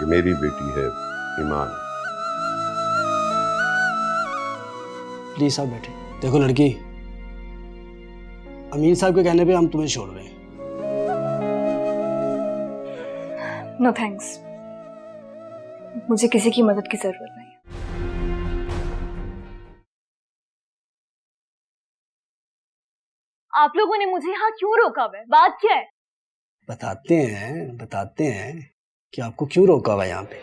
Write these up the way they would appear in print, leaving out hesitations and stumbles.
कि मेरी बेटी है ईमान। प्लीज आप बैठे। देखो लड़की, अमीन साहब के कहने पे हम तुम्हें छोड़ रहे हैं। नो थैंक्स, मुझे किसी की मदद की जरूरत नहीं है। आप लोगों ने मुझे यहाँ क्यों रोका हुआ है? बात क्या है? बताते हैं कि आपको क्यों रोका हुआ यहाँ पे।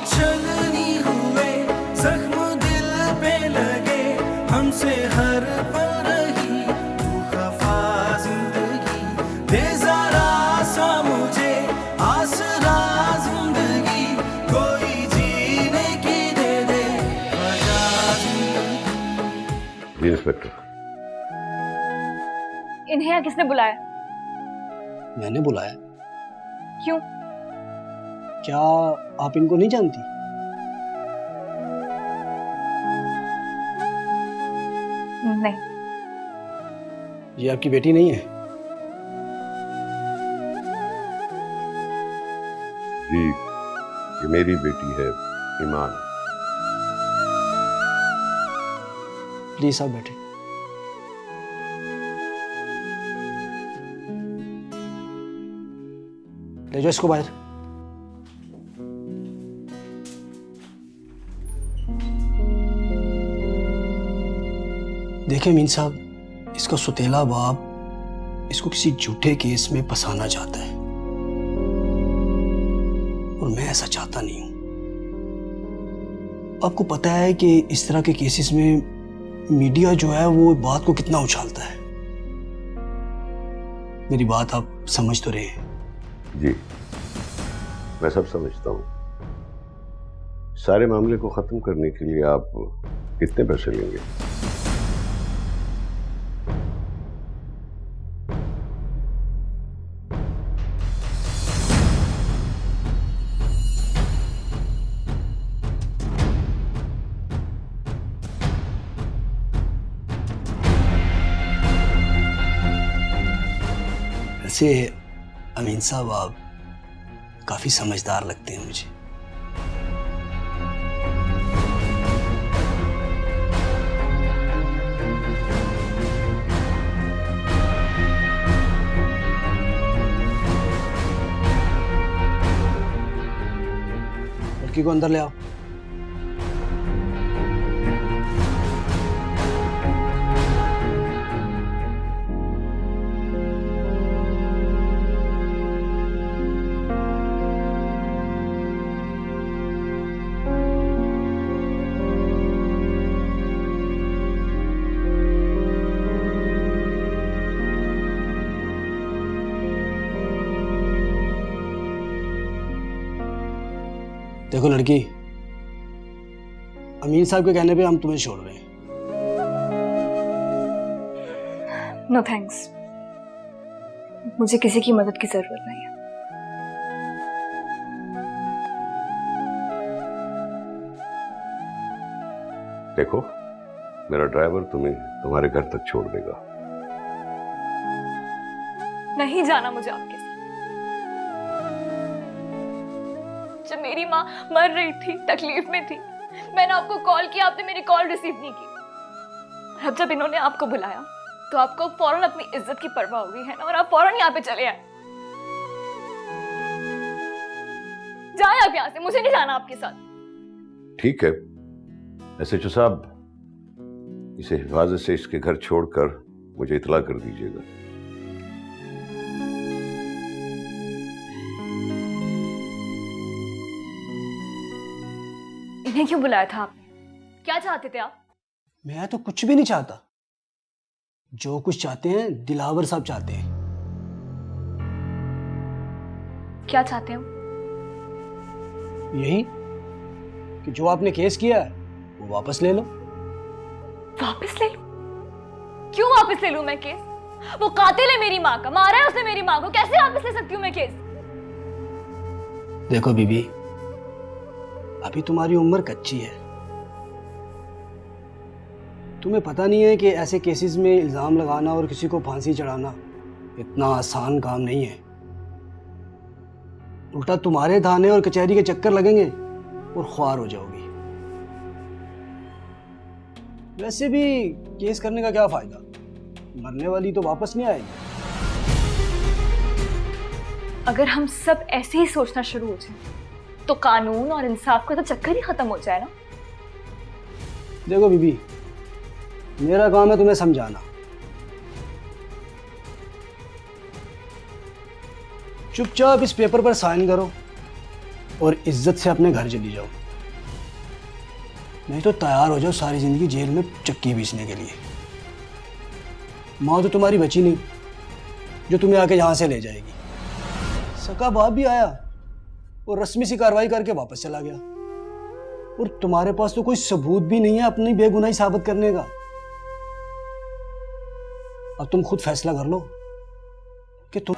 छलनी हुए जख्म दिल पे लगे, हमसे हर पल रही तू खफा जिंदगी, दे जरा सा मुझे आसरा जिंदगी, कोई जीने की दे दे वजह जिंदगी। जी इंस्पेक्टर। इन्हें यहाँ किसने बुलाया? मैंने बुलाया। क्यों? क्या आप इनको नहीं जानती? नहीं। ये आपकी बेटी नहीं है? जी, ये मेरी बेटी है ईमान। प्लीज आप बैठे। ले जाओ इसको बाहर। देखें मीन साहब, इसका सुतेला बाप इसको किसी झूठे केस में फंसाना चाहता है और मैं ऐसा चाहता नहीं हूं। आपको पता है कि इस तरह के केसेस में मीडिया जो है वो बात को कितना उछालता है। मेरी बात आप समझ तो रहे हैं? जी, मैं सब समझता हूँ। सारे मामले को खत्म करने के लिए आप कितने पैसे लेंगे? वैसे अमीन साहब, आप काफी समझदार लगते हैं मुझे। लड़की को अंदर ले आओ। देखो लड़की, अमीन साहब के कहने पे हम तुम्हें छोड़ रहे हैं। नो थैंक्स, मुझे किसी की मदद की जरूरत नहीं है। देखो, मेरा ड्राइवर तुम्हें तुम्हारे घर तक छोड़ देगा। नहीं जाना मुझे आपके साथ। जब मेरी माँ मर रही थी, तकलीफ में थी, मैंने आपको कॉल किया, आपने मेरी कॉल रिसीव नहीं की। और अब जब इन्होंने आपको बुलाया तो आपको फौरन अपनी इज्जत की परवाह हो गई है ना, और आप फौरन यहाँ पे चले आए। जाए आप यहाँ से, मुझे नहीं जाना आपके साथ। ठीक है एसएचओ साहब, इसे हिफाजत से इसके घर छोड़कर मुझे इतला कर दीजिएगा। इन्हें क्यों बुलाया था आपने? क्या चाहते थे आप? मैं तो कुछ भी नहीं चाहता। जो कुछ चाहते हैं दिलावर साहब चाहते हैं। क्या चाहते हो? यही कि जो आपने केस किया है वो वापस ले लो। वापस ले लो? क्यों वापस ले लूं मैं केस? वो कातिल है मेरी माँ का, मारा है उसने मेरी माँ को, कैसे वापस ले सकती हूँ मैं केस? देखो बीबी, अभी तुम्हारी उम्र कच्ची है। तुम्हें पता नहीं है कि ऐसे केसेस में इल्जाम लगाना और किसी को फांसी चढ़ाना इतना आसान काम नहीं है। उल्टा तुम्हारे थाने और कचहरी के चक्कर लगेंगे और ख्वार हो जाओगी। वैसे भी केस करने का क्या फायदा, मरने वाली तो वापस नहीं आएगी। अगर हम सब ऐसे ही सोचना शुरू हो जाए तो कानून और इंसाफ का तो चक्कर ही खत्म हो जाए ना। देखो बीबी, मेरा काम है तुम्हें समझाना। चुपचाप इस पेपर पर साइन करो और इज्जत से अपने घर चली जाओ, नहीं तो तैयार हो जाओ सारी जिंदगी जेल में चक्की पीसने के लिए। माँ तो तुम्हारी बची नहीं जो तुम्हें आके यहाँ से ले जाएगी। सका बाप भी आया और रस्मी सी कार्रवाई करके वापस चला गया, और तुम्हारे पास तो कोई सबूत भी नहीं है अपनी बेगुनाही साबित करने का। अब तुम खुद फैसला कर लो कि तुम